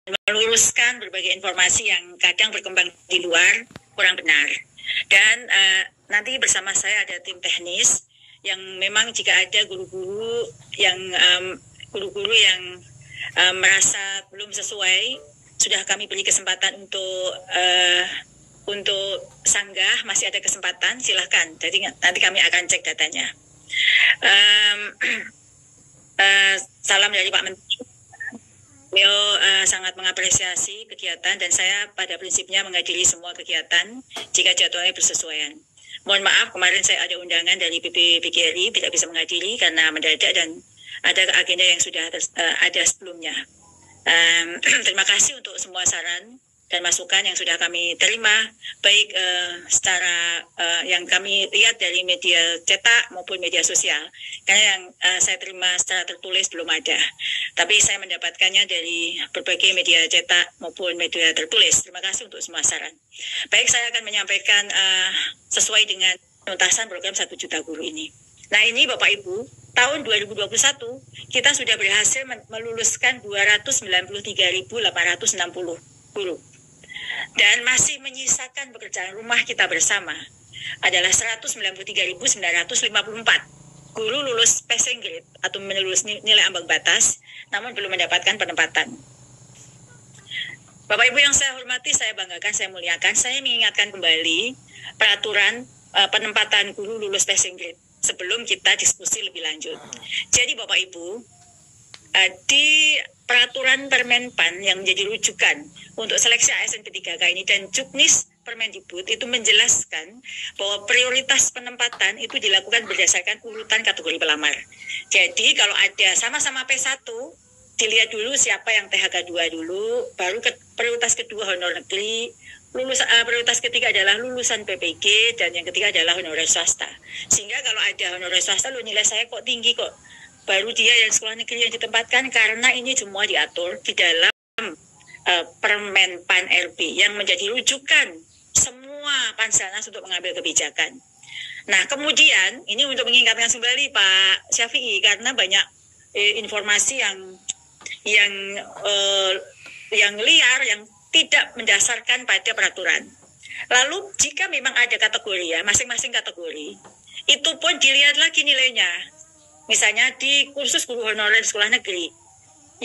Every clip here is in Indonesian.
meluruskan berbagai informasi yang kadang berkembang di luar kurang benar. Dan nanti bersama saya ada tim teknis yang memang jika ada guru-guru yang merasa belum sesuai, sudah kami beri kesempatan untuk sanggah, masih ada kesempatan, silahkan. Jadi nanti kami akan cek datanya. Salam dari Pak Menteri. Beliau sangat mengapresiasi kegiatan dan saya pada prinsipnya menghadiri semua kegiatan jika jadwalnya bersesuaian. Mohon maaf kemarin saya ada undangan dari PPBGRI tidak bisa menghadiri karena mendadak dan ada agenda yang sudah ada sebelumnya. Terima kasih untuk semua saran dan masukan yang sudah kami terima, baik secara yang kami lihat dari media cetak maupun media sosial. Karena yang saya terima secara tertulis belum ada. Tapi saya mendapatkannya dari berbagai media cetak maupun media tertulis. Terima kasih untuk semua saran. Baik, saya akan menyampaikan sesuai dengan penuntasan program 1 juta guru ini. Nah ini Bapak Ibu, tahun 2021 kita sudah berhasil meluluskan 293.860 guru. Dan masih menyisakan pekerjaan rumah kita bersama adalah 193.954 guru lulus passing grade atau melulus nilai ambang batas namun belum mendapatkan penempatan. Bapak Ibu yang saya hormati, saya banggakan, saya muliakan, saya mengingatkan kembali peraturan penempatan guru lulus passing grade sebelum kita diskusi lebih lanjut. Jadi Bapak Ibu, di peraturan Permenpan yang menjadi rujukan untuk seleksi ASN P3K ini dan Juknis Permendikbud itu menjelaskan bahwa prioritas penempatan itu dilakukan berdasarkan urutan kategori pelamar. Jadi kalau ada sama-sama P1, dilihat dulu siapa yang THK 2 dulu, baru prioritas kedua honor negeri, prioritas ketiga adalah lulusan PPG, dan yang ketiga adalah honorer swasta. Sehingga kalau ada honorer swasta, nilai saya kok tinggi kok, baru dia yang sekolah negeri yang ditempatkan, karena ini semua diatur di dalam Permenpan RB yang menjadi rujukan semua Panselnas untuk mengambil kebijakan. Nah kemudian ini untuk mengingatkan kembali Pak Syafi'i, karena banyak informasi yang liar yang tidak mendasarkan pada peraturan. Lalu jika memang ada kategori ya, masing-masing kategori itu pun dilihat lagi nilainya. Misalnya di kursus guru honorer sekolah negeri,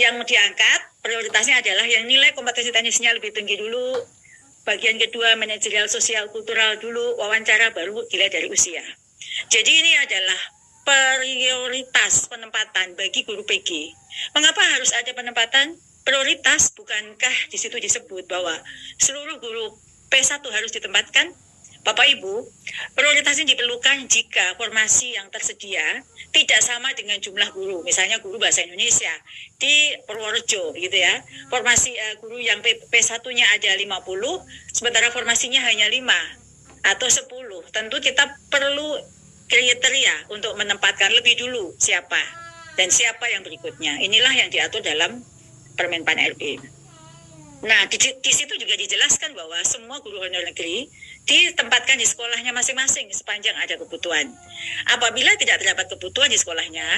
yang diangkat prioritasnya adalah yang nilai kompetensi teknisnya lebih tinggi dulu, bagian kedua manajerial sosial kultural dulu, wawancara baru dilihat dari usia. Jadi ini adalah prioritas penempatan bagi guru PG. Mengapa harus ada penempatan prioritas? Bukankah di situ disebut bahwa seluruh guru P1 harus ditempatkan? Bapak Ibu, prioritas ini diperlukan jika formasi yang tersedia tidak sama dengan jumlah guru. Misalnya guru bahasa Indonesia di Purworejo gitu ya. Formasi guru yang P1-nya ada 50, sementara formasinya hanya 5 atau 10. Tentu kita perlu kriteria untuk menempatkan lebih dulu siapa dan siapa yang berikutnya. Inilah yang diatur dalam Permenpan RB. Nah, di situ juga dijelaskan bahwa semua guru honor negeri ditempatkan di sekolahnya masing-masing sepanjang ada kebutuhan. Apabila tidak terdapat kebutuhan di sekolahnya,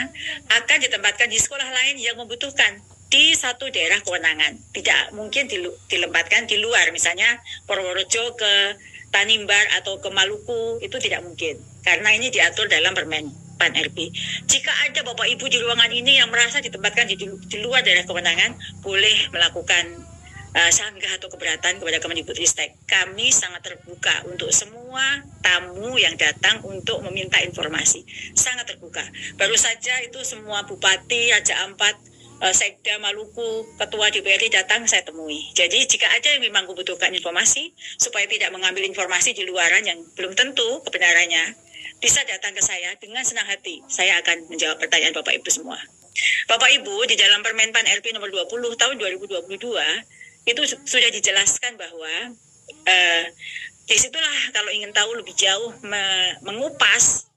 akan ditempatkan di sekolah lain yang membutuhkan di satu daerah kewenangan. Tidak mungkin dilempatkan di luar, misalnya Purworejo ke Tanimbar atau ke Maluku, itu tidak mungkin. Karena ini diatur dalam Permenpan RB. Jika ada Bapak Ibu di ruangan ini yang merasa ditempatkan di luar daerah kewenangan, boleh melakukan sanggah atau keberatan kepada Kemendikbudristek. Kami sangat terbuka untuk semua tamu yang datang untuk meminta informasi. Sangat terbuka. Baru saja itu semua Bupati, Raja Ampat, Sekda Maluku, Ketua DPRD datang saya temui. Jadi jika ada yang memang membutuhkan informasi, supaya tidak mengambil informasi di luaran yang belum tentu kebenarannya, bisa datang ke saya dengan senang hati. Saya akan menjawab pertanyaan Bapak Ibu semua. Bapak Ibu, di dalam Permenpan RP nomor 20 tahun 2022, itu sudah dijelaskan bahwa disitulah kalau ingin tahu lebih jauh mengupas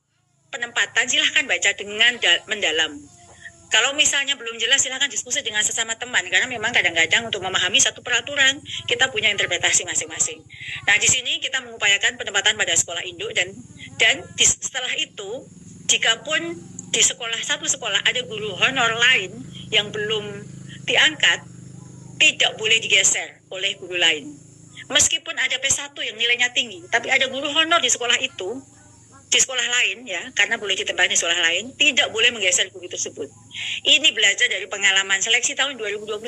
penempatan, silahkan baca dengan mendalam. Kalau misalnya belum jelas, silahkan diskusi dengan sesama teman, karena memang kadang-kadang untuk memahami satu peraturan kita punya interpretasi masing-masing. Nah di sini kita mengupayakan penempatan pada sekolah induk dan setelah itu, jikapun di satu sekolah ada guru honor lain yang belum diangkat, tidak boleh digeser oleh guru lain. Meskipun ada P1 yang nilainya tinggi, tapi ada guru honor di sekolah itu, di sekolah lain ya, karena boleh ditempatkan di sekolah lain, tidak boleh menggeser guru tersebut. Ini belajar dari pengalaman seleksi tahun 2021,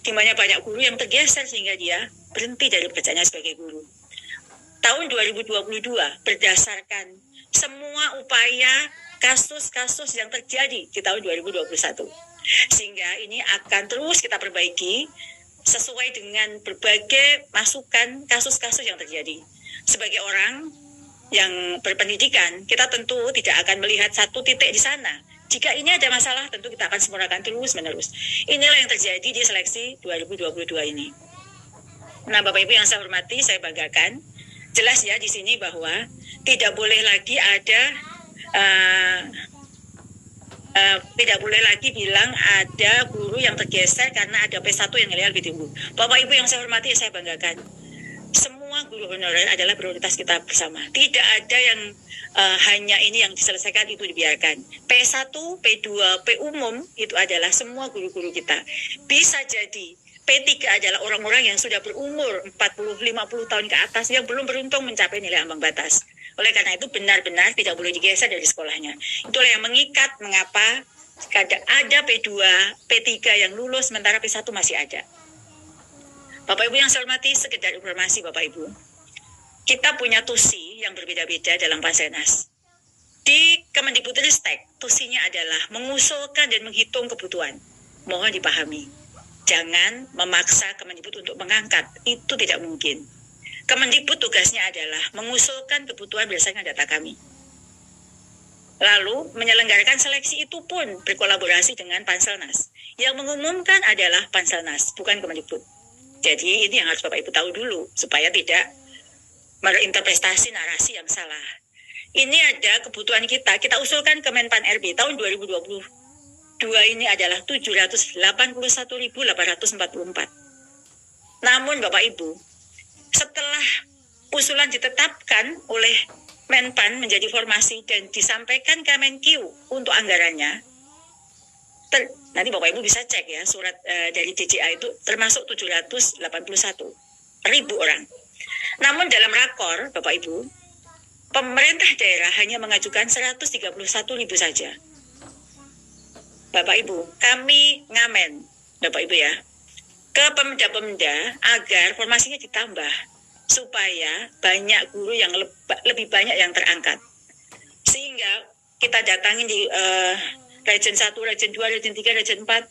di mana banyak guru yang tergeser sehingga dia berhenti dari pekerjaannya sebagai guru. Tahun 2022 berdasarkan semua upaya kasus-kasus yang terjadi di tahun 2021. Sehingga ini akan terus kita perbaiki sesuai dengan berbagai masukan kasus-kasus yang terjadi. Sebagai orang yang berpendidikan, kita tentu tidak akan melihat satu titik di sana. Jika ini ada masalah, tentu kita akan sempurnakan terus-menerus. Inilah yang terjadi di seleksi 2022 ini. Nah, Bapak Ibu yang saya hormati, saya banggakan. Jelas ya di sini bahwa tidak boleh lagi ada tidak boleh lagi bilang ada guru yang tergeser karena ada P1 yang nilainya lebih tinggi. Bapak Ibu yang saya hormati, saya banggakan. Semua guru honorer adalah prioritas kita bersama. Tidak ada yang hanya ini yang diselesaikan, itu dibiarkan. P1, P2, P umum itu adalah semua guru-guru kita. Bisa jadi P3 adalah orang-orang yang sudah berumur 40-50 tahun ke atas yang belum beruntung mencapai nilai ambang batas. Oleh karena itu benar-benar tidak boleh digeser dari sekolahnya. Itulah yang mengikat mengapa ada P2, P3 yang lulus sementara P1 masih ada. Bapak Ibu yang saya hormati, sekedar informasi Bapak Ibu. Kita punya tusi yang berbeda-beda dalam Panselnas. Di Kemendikbudristek, tusinya adalah mengusulkan dan menghitung kebutuhan. Mohon dipahami. Jangan memaksa Kemendikbud untuk mengangkat. Itu tidak mungkin. Kemendikbud tugasnya adalah mengusulkan kebutuhan berdasarkan data kami. Lalu menyelenggarakan seleksi itu pun berkolaborasi dengan Panselnas. Yang mengumumkan adalah Panselnas, bukan Kemendikbud. Jadi ini yang harus Bapak Ibu tahu dulu, supaya tidak berinterpretasi narasi yang salah. Ini ada kebutuhan kita usulkan ke Menpan RB tahun 2022 ini adalah 781.844. Namun Bapak Ibu, setelah usulan ditetapkan oleh Menpan menjadi formasi dan disampaikan ke Kemenq untuk anggarannya, nanti Bapak Ibu bisa cek ya, surat dari DJA itu termasuk 781.000 orang. Namun dalam rakor, Bapak Ibu, pemerintah daerah hanya mengajukan 131.000 saja. Bapak Ibu, kami ngamen, Bapak Ibu ya, ke pemda-pemda agar formasinya ditambah, supaya banyak guru yang lebih banyak yang terangkat. Sehingga kita datangin di Region 1, Region 2, Region 3, Region 4.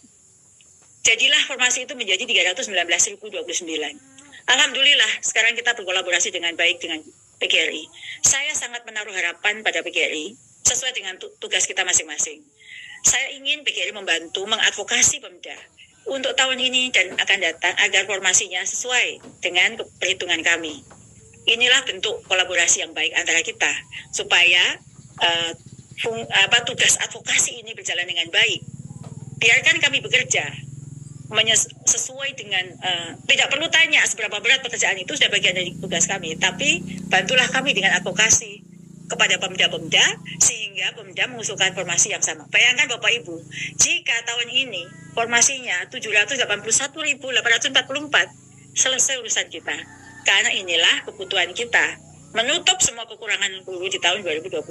Jadilah formasi itu menjadi 319.029. Alhamdulillah, sekarang kita berkolaborasi dengan baik dengan PGRI. Saya sangat menaruh harapan pada PGRI, sesuai dengan tugas kita masing-masing. Saya ingin PGRI membantu mengadvokasi Pemda untuk tahun ini dan akan datang agar formasinya sesuai dengan perhitungan kami. Inilah bentuk kolaborasi yang baik antara kita, supaya tugas advokasi ini berjalan dengan baik. Biarkan kami bekerja sesuai dengan tidak perlu tanya seberapa berat pekerjaan itu, sudah bagian dari tugas kami, tapi bantulah kami dengan advokasi kepada pemda-pemda sehingga pemda mengusulkan formasi yang sama. Bayangkan Bapak Ibu, jika tahun ini formasinya 781.844, selesai urusan kita. Karena inilah kebutuhan kita, menutup semua kekurangan guru di tahun 2022.